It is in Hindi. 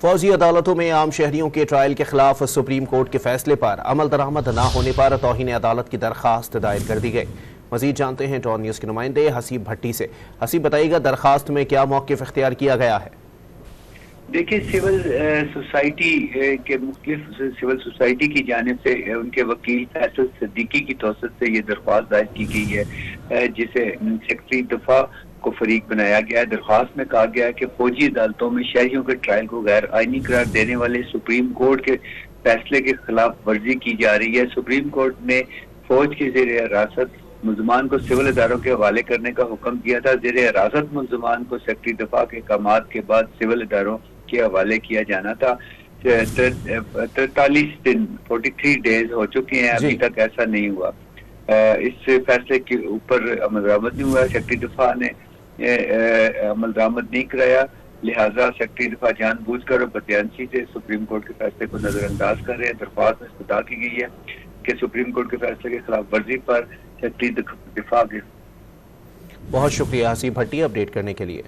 फौजी अदालतों में आम शहरियों के ट्रायल के खिलाफ सुप्रीम कोर्ट के फैसले पर अमल दरामद न होने पर तौहीन अदालत की दरखास्त दायर कर दी गई। मजीद जानते हैं डॉन न्यूज़ के नुमाइंदे हसीब भट्टी से। हसीब, बताइएगा दरखास्त में क्या मौक़िफ़ इख्तियार किया गया है? देखिए, सिविल सोसाइटी के मुख्तलिफ सिविल सोसाइटी की जानिब से उनके वकील फैसल सिद्दीकी की तौसत से ये दरख्वास्त दायर की गई है, जिसे सेक्रेटरी दफा को फरीक बनाया गया है। दरख्वास्त में कहा गया है कि फौजी अदालतों में शहरियों के ट्रायल को गैर आईनी करार देने वाले सुप्रीम कोर्ट के फैसले के खिलाफ वर्जी की जा रही है। सुप्रीम कोर्ट ने फौज के ज़ेरे हिरासत मुल्ज़मान को सिविल इदारों के हवाले करने का हुक्म दिया था। ज़ेरे हिरासत मुल्ज़मान को सेक्रेटरी दफा के अहकामात के बाद सिविल इदारों के हवाले किया जाना था। 43 दिन 43 डेज हो चुके हैं, अभी तक ऐसा नहीं हुआ। इस फैसले के ऊपर अमल दरामद नहीं हुआ। सेक्रेटरी दफा ने अमल दरामद नहीं कराया, लिहाजा सेक्रेटरी दफा जानबूझकर और बदयांशी से सुप्रीम कोर्ट के फैसले को नजरअंदाज कर रहे हैं। दरख्वास्त में इस्तदा की गई है कि सुप्रीम कोर्ट के फैसले के खिलाफ वर्जी पर सेक्रेटरी दफा के। बहुत शुक्रिया हसीब भट्टी अपडेट करने के लिए।